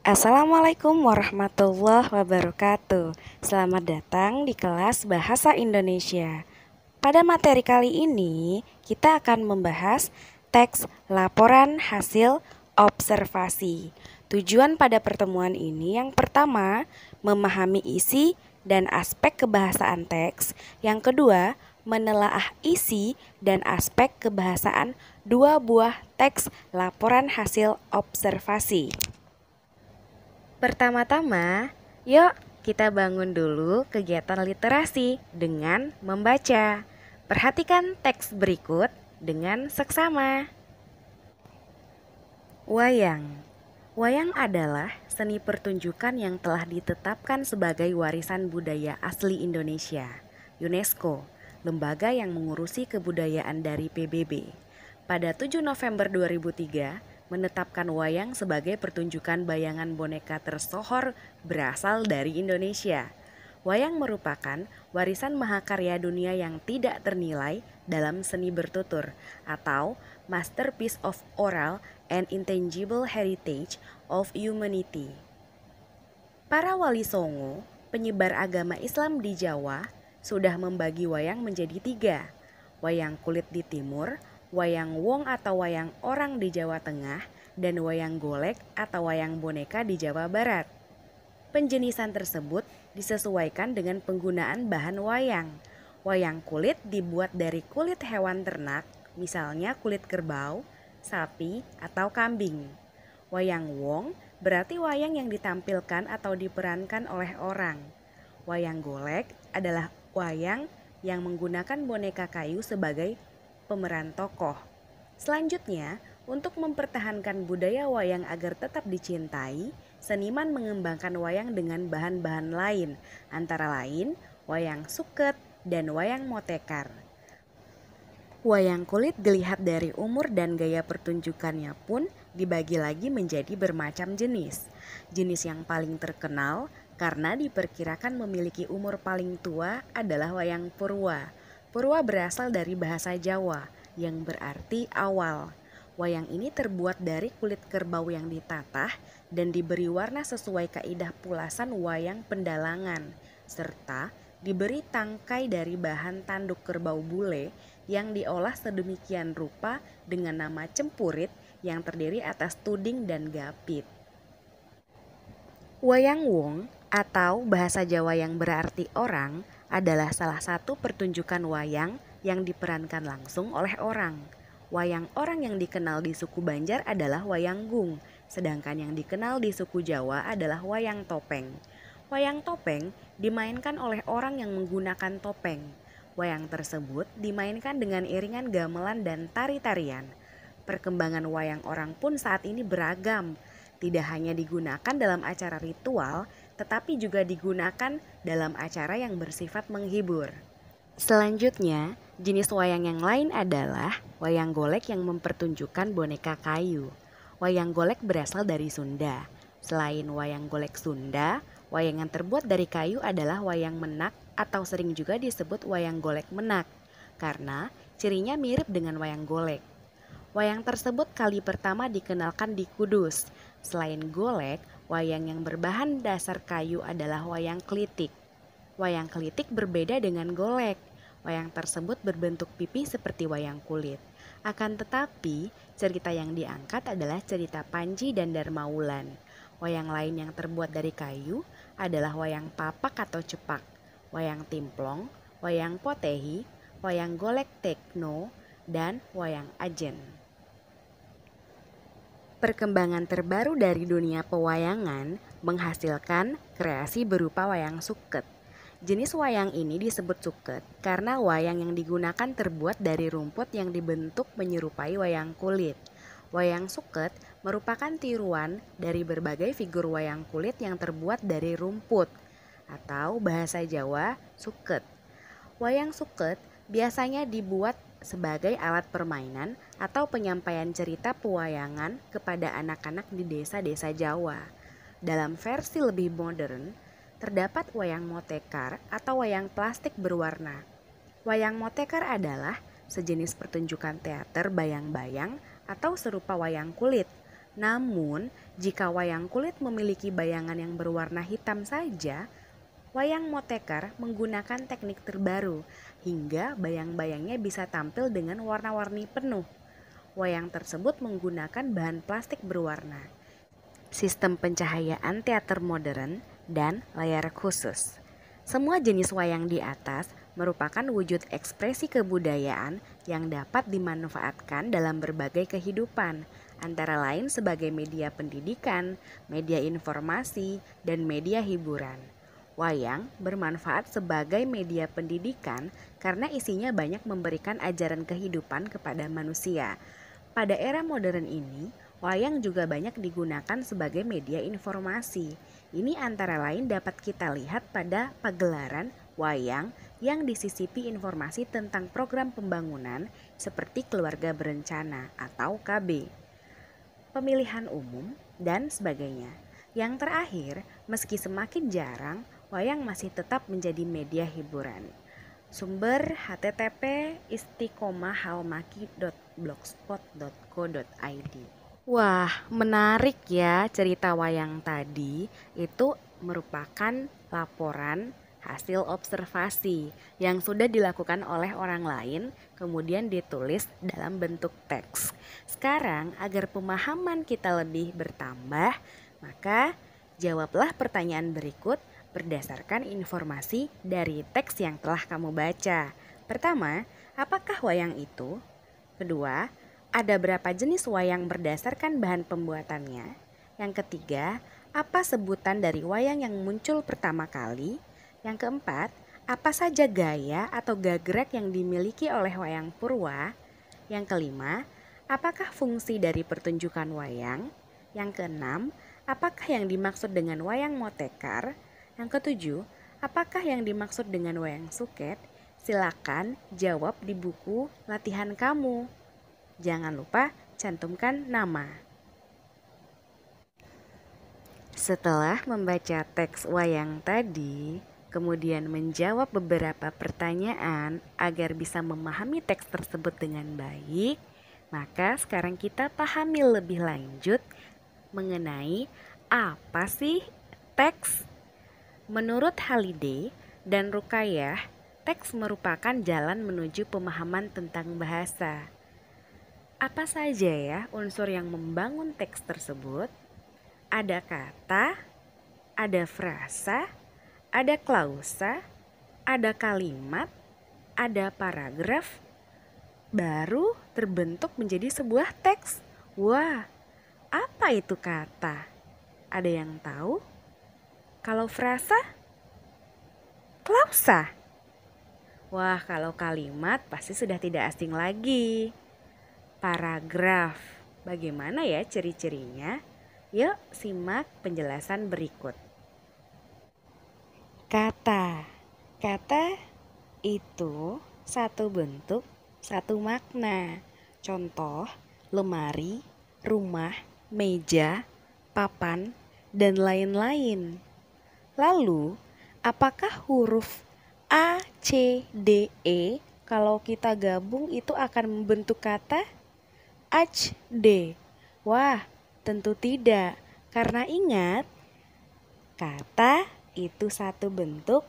Assalamualaikum warahmatullahi wabarakatuh. Selamat datang di kelas Bahasa Indonesia. Pada materi kali ini, kita akan membahas teks laporan hasil observasi. Tujuan pada pertemuan ini yang pertama, memahami isi dan aspek kebahasaan teks. Yang kedua, menelaah isi dan aspek kebahasaan dua buah teks laporan hasil observasi. Pertama-tama, yuk kita bangun dulu kegiatan literasi dengan membaca. Perhatikan teks berikut dengan seksama. Wayang. Wayang adalah seni pertunjukan yang telah ditetapkan sebagai warisan budaya asli Indonesia, UNESCO, lembaga yang mengurusi kebudayaan dari PBB. Pada 7 November 2003, menetapkan wayang sebagai pertunjukan bayangan boneka tersohor berasal dari Indonesia. Wayang merupakan warisan mahakarya dunia yang tidak ternilai dalam seni bertutur atau Masterpiece of Oral and Intangible Heritage of Humanity. Para wali songo, penyebar agama Islam di Jawa, sudah membagi wayang menjadi tiga. Wayang kulit di timur, wayang wong atau wayang orang di Jawa Tengah, dan wayang golek atau wayang boneka di Jawa Barat. Penjenisan tersebut disesuaikan dengan penggunaan bahan wayang. Wayang kulit dibuat dari kulit hewan ternak, misalnya kulit kerbau, sapi, atau kambing. Wayang wong berarti wayang yang ditampilkan atau diperankan oleh orang. Wayang golek adalah wayang yang menggunakan boneka kayu sebagai pemeran tokoh. Selanjutnya, untuk mempertahankan budaya wayang agar tetap dicintai, seniman mengembangkan wayang dengan bahan-bahan lain, antara lain wayang suket dan wayang motekar. Wayang kulit dilihat dari umur dan gaya pertunjukannya pun dibagi lagi menjadi bermacam jenis. Jenis yang paling terkenal karena diperkirakan memiliki umur paling tua adalah wayang purwa. Purwa berasal dari bahasa Jawa yang berarti awal. Wayang ini terbuat dari kulit kerbau yang ditatah dan diberi warna sesuai kaidah pulasan wayang pendalangan, serta diberi tangkai dari bahan tanduk kerbau bule yang diolah sedemikian rupa dengan nama cempurit yang terdiri atas tuding dan gapit. Wayang wong atau bahasa Jawa yang berarti orang adalah salah satu pertunjukan wayang yang diperankan langsung oleh orang. Wayang orang yang dikenal di suku Banjar adalah wayang gung, sedangkan yang dikenal di suku Jawa adalah wayang topeng. Wayang topeng dimainkan oleh orang yang menggunakan topeng. Wayang tersebut dimainkan dengan iringan gamelan dan tari-tarian. Perkembangan wayang orang pun saat ini beragam, tidak hanya digunakan dalam acara ritual, tetapi juga digunakan dalam acara yang bersifat menghibur. Selanjutnya, jenis wayang yang lain adalah wayang golek yang mempertunjukkan boneka kayu. Wayang golek berasal dari Sunda. Selain wayang golek Sunda, wayang yang terbuat dari kayu adalah wayang menak atau sering juga disebut wayang golek menak karena cirinya mirip dengan wayang golek. Wayang tersebut kali pertama dikenalkan di Kudus. Selain golek, wayang yang berbahan dasar kayu adalah wayang klitik. Wayang klitik berbeda dengan golek. Wayang tersebut berbentuk pipi seperti wayang kulit. Akan tetapi, cerita yang diangkat adalah cerita Panji dan Darmawulan. Wayang lain yang terbuat dari kayu adalah wayang papak atau cepak, wayang timplong, wayang potehi, wayang golek tekno, dan wayang ajen. Perkembangan terbaru dari dunia pewayangan menghasilkan kreasi berupa wayang suket. Jenis wayang ini disebut suket karena wayang yang digunakan terbuat dari rumput yang dibentuk menyerupai wayang kulit. Wayang suket merupakan tiruan dari berbagai figur wayang kulit yang terbuat dari rumput atau bahasa Jawa suket. Wayang suket biasanya dibuat sebagai alat permainan atau penyampaian cerita pewayangan kepada anak-anak di desa-desa Jawa. Dalam versi lebih modern, terdapat wayang motekar atau wayang plastik berwarna. Wayang motekar adalah sejenis pertunjukan teater bayang-bayang atau serupa wayang kulit. Namun, jika wayang kulit memiliki bayangan yang berwarna hitam saja, wayang moteker menggunakan teknik terbaru hingga bayang-bayangnya bisa tampil dengan warna-warni penuh. Wayang tersebut menggunakan bahan plastik berwarna, sistem pencahayaan teater modern, dan layar khusus. Semua jenis wayang di atas merupakan wujud ekspresi kebudayaan yang dapat dimanfaatkan dalam berbagai kehidupan, antara lain sebagai media pendidikan, media informasi, dan media hiburan. Wayang bermanfaat sebagai media pendidikan karena isinya banyak memberikan ajaran kehidupan kepada manusia. Pada era modern ini, wayang juga banyak digunakan sebagai media informasi. Ini antara lain dapat kita lihat pada pagelaran wayang yang disisipi informasi tentang program pembangunan seperti keluarga berencana atau KB, pemilihan umum, dan sebagainya. Yang terakhir, meski semakin jarang, wayang masih tetap menjadi media hiburan. Sumber http://istiqomahhalmaki.blogspot.co.id. Wah, menarik ya cerita wayang tadi. Itu merupakan laporan hasil observasi yang sudah dilakukan oleh orang lain, kemudian ditulis dalam bentuk teks. Sekarang, agar pemahaman kita lebih bertambah, maka jawablah pertanyaan berikut berdasarkan informasi dari teks yang telah kamu baca. Pertama, apakah wayang itu? Kedua, ada berapa jenis wayang berdasarkan bahan pembuatannya? Yang ketiga, apa sebutan dari wayang yang muncul pertama kali? Yang keempat, apa saja gaya atau gagrek yang dimiliki oleh wayang purwa? Yang kelima, apakah fungsi dari pertunjukan wayang? Yang keenam, apakah yang dimaksud dengan wayang motekar? Yang ketujuh, apakah yang dimaksud dengan wayang suket? Silakan jawab di buku latihan kamu. Jangan lupa cantumkan nama. Setelah membaca teks wayang tadi, kemudian menjawab beberapa pertanyaan agar bisa memahami teks tersebut dengan baik, maka sekarang kita pahami lebih lanjut mengenai apa sih teks. Menurut Halliday dan Rukayah, teks merupakan jalan menuju pemahaman tentang bahasa. Apa saja ya unsur yang membangun teks tersebut? Ada kata, ada frasa, ada klausa, ada kalimat, ada paragraf, baru terbentuk menjadi sebuah teks. Wah, apa itu kata? Ada yang tahu? Kalau frasa? Klausa. Wah, kalau kalimat pasti sudah tidak asing lagi. Paragraf. Bagaimana ya ciri-cirinya? Yuk simak penjelasan berikut. Kata. Kata itu satu bentuk, satu makna. Contoh, lemari, rumah, meja, papan, dan lain-lain. Lalu, apakah huruf A, C, D, E kalau kita gabung itu akan membentuk kata? HD. Wah, tentu tidak. Karena ingat, kata itu satu bentuk,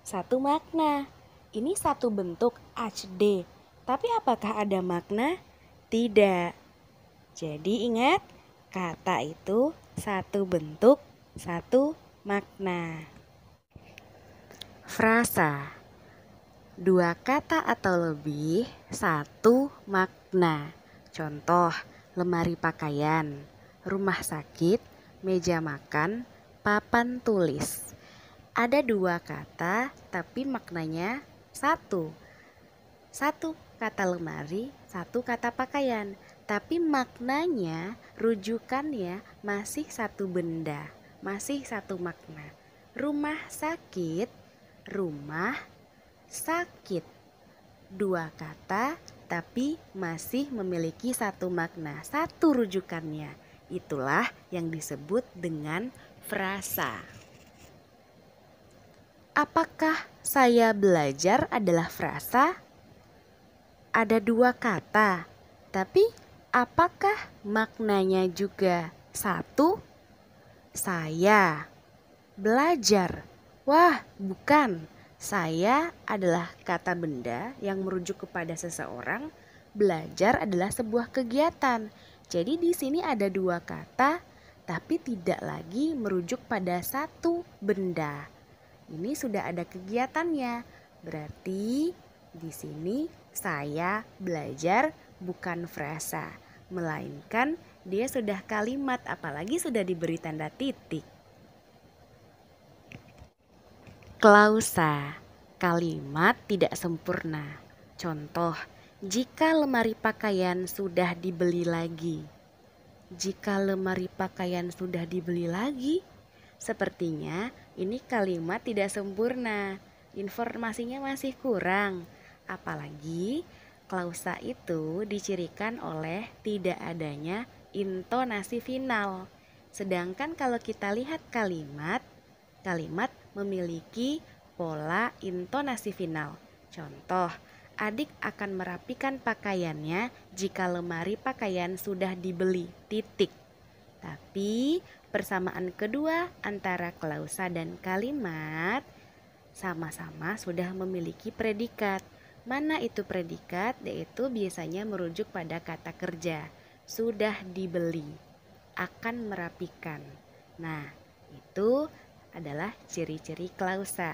satu makna. Ini satu bentuk HD. Tapi apakah ada makna? Tidak. Jadi ingat, kata itu satu bentuk, satu makna. Frasa. Dua kata atau lebih, satu makna. Contoh, lemari pakaian, rumah sakit, meja makan, papan tulis. Ada dua kata tapi maknanya satu. Satu kata lemari, satu kata pakaian. Tapi maknanya, rujukannya masih satu benda, masih satu makna. Rumah sakit, rumah sakit. Dua kata tapi masih memiliki satu makna, satu rujukannya. Itulah yang disebut dengan frasa. Apakah saya belajar adalah frasa? Ada dua kata, tapi Apakah maknanya juga satu? Saya belajar. Wah, bukan. Saya adalah kata benda yang merujuk kepada seseorang. Belajar adalah sebuah kegiatan. Jadi di sini ada dua kata, tapi tidak lagi merujuk pada satu benda. Ini sudah ada kegiatannya. Berarti di sini saya belajar bukan frasa, melainkan dia sudah kalimat, apalagi sudah diberi tanda titik. Klausa, kalimat tidak sempurna. Contoh, jika lemari pakaian sudah dibeli lagi. Jika lemari pakaian sudah dibeli lagi, sepertinya ini kalimat tidak sempurna. Informasinya masih kurang. Apalagi klausa itu dicirikan oleh tidak adanya intonasi final. Sedangkan kalau kita lihat kalimat memiliki pola intonasi final. Contoh, adik akan merapikan pakaiannya jika lemari pakaian sudah dibeli. Titik. Tapi persamaan kedua antara klausa dan kalimat sama-sama sudah memiliki predikat. Mana itu predikat? Yaitu biasanya merujuk pada kata kerja. Sudah dibeli, akan merapikan. Nah, itu adalah ciri-ciri klausa.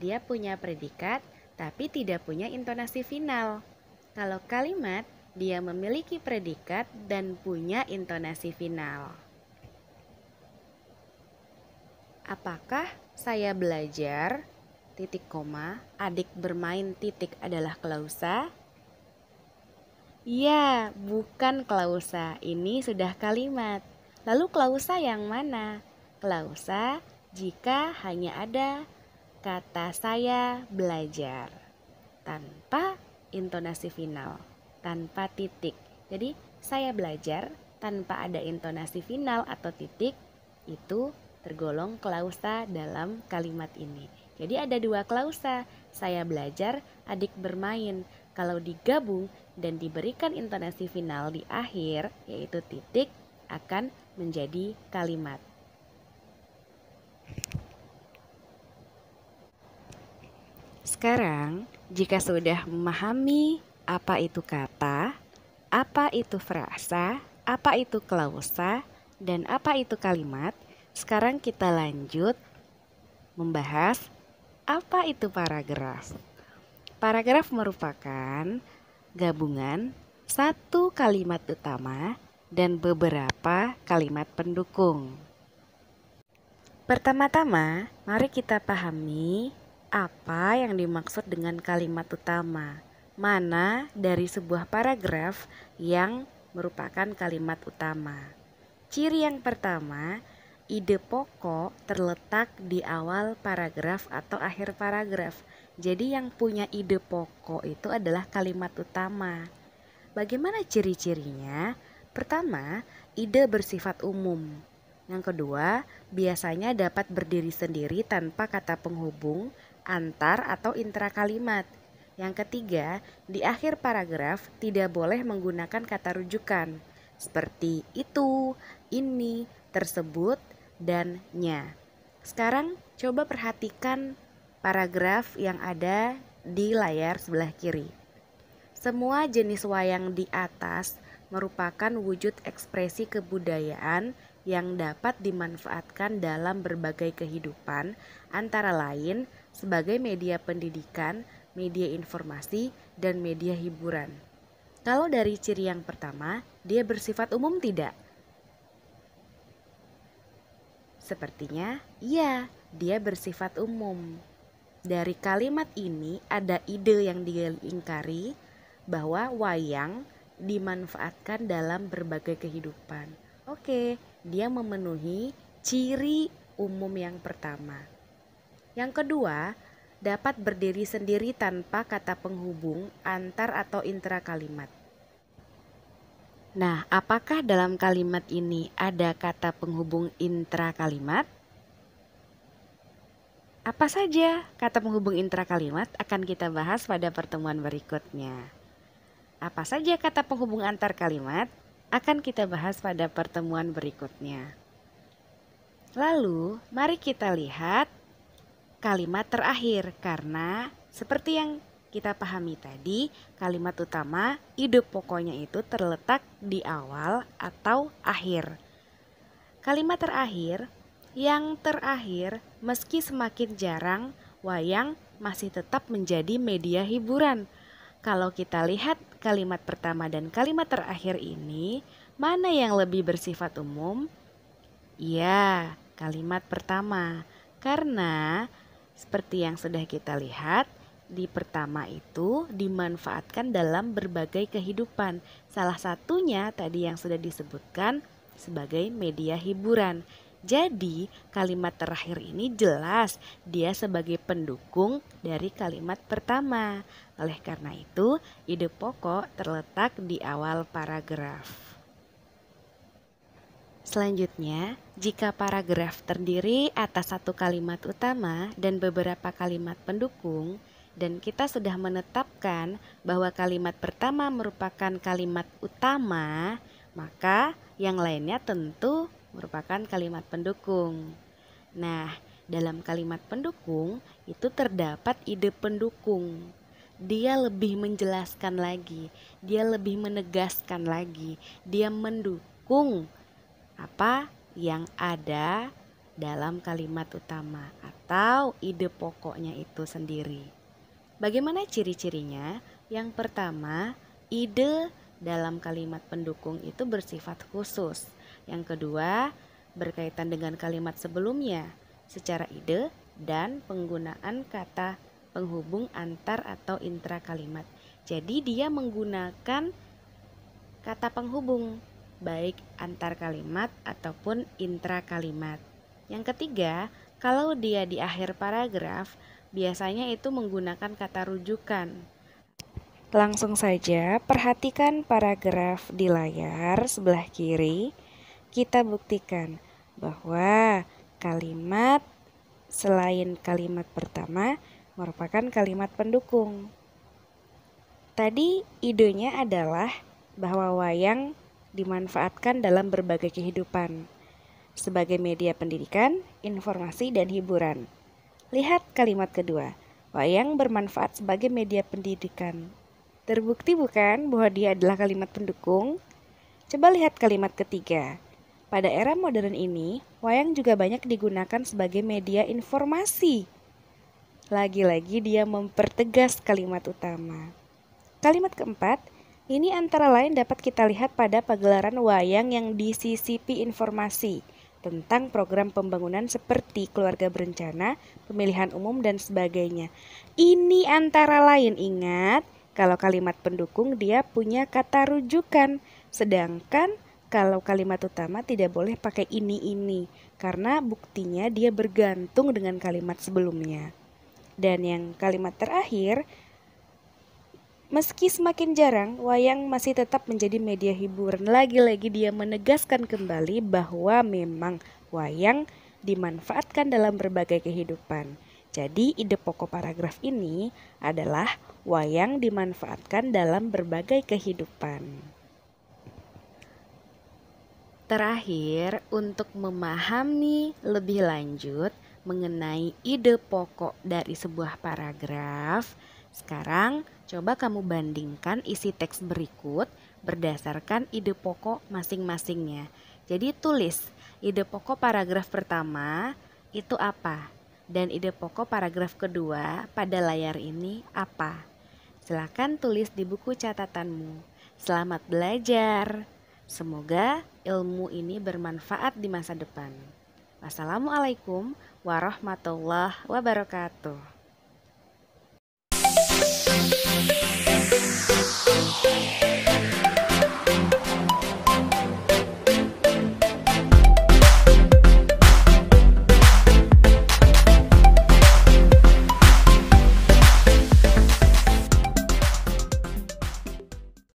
Dia punya predikat tapi tidak punya intonasi final. Kalau kalimat, dia memiliki predikat dan punya intonasi final. Apakah saya belajar, titik koma, adik bermain titik adalah klausa? Ya, bukan klausa. Ini sudah kalimat. Lalu klausa yang mana? Klausa jika hanya ada kata saya belajar tanpa intonasi final, tanpa titik. Jadi saya belajar tanpa ada intonasi final atau titik, itu tergolong klausa dalam kalimat ini. Jadi ada dua klausa, saya belajar, adik bermain. Kalau digabung dan diberikan intonasi final di akhir, yaitu titik, akan menjadi kalimat. Sekarang, jika sudah memahami apa itu kata, apa itu frasa, apa itu klausa, dan apa itu kalimat, sekarang kita lanjut membahas apa itu paragraf. Paragraf merupakan gabungan satu kalimat utama dan beberapa kalimat pendukung. Pertama-tama, mari kita pahami apa yang dimaksud dengan kalimat utama. Mana dari sebuah paragraf yang merupakan kalimat utama. Ciri yang pertama, ide pokok terletak di awal paragraf atau akhir paragraf. Jadi yang punya ide pokok itu adalah kalimat utama. Bagaimana ciri-cirinya? Pertama, ide bersifat umum. Yang kedua, biasanya dapat berdiri sendiri tanpa kata penghubung, antar atau intra kalimat. Yang ketiga, di akhir paragraf tidak boleh menggunakan kata rujukan seperti itu, ini, tersebut, dan nya. Sekarang coba perhatikan paragraf yang ada di layar sebelah kiri. Semua jenis wayang di atas merupakan wujud ekspresi kebudayaan yang dapat dimanfaatkan dalam berbagai kehidupan, antara lain sebagai media pendidikan, media informasi, dan media hiburan. Kalau dari ciri yang pertama, dia bersifat umum tidak? Sepertinya iya, dia bersifat umum. Dari kalimat ini ada ide yang diingkari bahwa wayang dimanfaatkan dalam berbagai kehidupan. Oke, dia memenuhi ciri umum yang pertama. Yang kedua, dapat berdiri sendiri tanpa kata penghubung antar atau intra kalimat. Nah, apakah dalam kalimat ini ada kata penghubung intra kalimat? Apa saja kata penghubung intra kalimat akan kita bahas pada pertemuan berikutnya. Apa saja kata penghubung antar kalimat? akan kita bahas pada pertemuan berikutnya. Lalu, mari kita lihat kalimat terakhir, karena seperti yang kita pahami tadi, kalimat utama ide pokoknya itu terletak di awal atau akhir. Kalimat terakhir, yang terakhir, meski semakin jarang, wayang masih tetap menjadi media hiburan. Kalau kita lihat kalimat pertama dan kalimat terakhir ini, mana yang lebih bersifat umum? Ya, kalimat pertama. Karena seperti yang sudah kita lihat, di pertama itu dimanfaatkan dalam berbagai kehidupan. Salah satunya tadi yang sudah disebutkan sebagai media hiburan. Jadi kalimat terakhir ini jelas dia sebagai pendukung dari kalimat pertama. Oleh karena itu, ide pokok terletak di awal paragraf. Selanjutnya, jika paragraf terdiri atas satu kalimat utama dan beberapa kalimat pendukung, dan kita sudah menetapkan bahwa kalimat pertama merupakan kalimat utama, maka yang lainnya tentu merupakan kalimat pendukung. Nah, dalam kalimat pendukung itu terdapat ide pendukung. Dia lebih menjelaskan lagi, dia lebih menegaskan lagi, dia mendukung apa yang ada dalam kalimat utama atau ide pokoknya itu sendiri. Bagaimana ciri-cirinya? Yang pertama, ide dalam kalimat pendukung itu bersifat khusus. Yang kedua, berkaitan dengan kalimat sebelumnya secara ide dan penggunaan kata penghubung antar atau intra kalimat. Jadi dia menggunakan kata penghubung baik antar kalimat ataupun intra kalimat. Yang ketiga, kalau dia di akhir paragraf, biasanya itu menggunakan kata rujukan. Langsung saja perhatikan paragraf di layar sebelah kiri. Kita buktikan bahwa kalimat selain kalimat pertama merupakan kalimat pendukung. Tadi idenya adalah bahwa wayang dimanfaatkan dalam berbagai kehidupan sebagai media pendidikan, informasi, dan hiburan. Lihat kalimat kedua, wayang bermanfaat sebagai media pendidikan. Terbukti bukan bahwa dia adalah kalimat pendukung? Coba lihat kalimat ketiga. Pada era modern ini, wayang juga banyak digunakan sebagai media informasi. Lagi-lagi dia mempertegas kalimat utama. Kalimat keempat, ini antara lain dapat kita lihat pada pagelaran wayang yang disisipi informasi tentang program pembangunan seperti keluarga berencana, pemilihan umum, dan sebagainya. Ini antara lain, ingat, kalau kalimat pendukung dia punya kata rujukan, sedangkan kalau kalimat utama tidak boleh pakai ini, karena buktinya dia bergantung dengan kalimat sebelumnya. Dan yang kalimat terakhir, meski semakin jarang, wayang masih tetap menjadi media hiburan. Lagi-lagi dia menegaskan kembali bahwa memang wayang dimanfaatkan dalam berbagai kehidupan. Jadi ide pokok paragraf ini adalah wayang dimanfaatkan dalam berbagai kehidupan. Terakhir, untuk memahami lebih lanjut mengenai ide pokok dari sebuah paragraf, sekarang coba kamu bandingkan isi teks berikut berdasarkan ide pokok masing-masingnya. Jadi tulis ide pokok paragraf pertama itu apa, dan ide pokok paragraf kedua pada layar ini apa. Silakan tulis di buku catatanmu. Selamat belajar. Semoga ilmu ini bermanfaat di masa depan. Wassalamualaikum warahmatullahi wabarakatuh.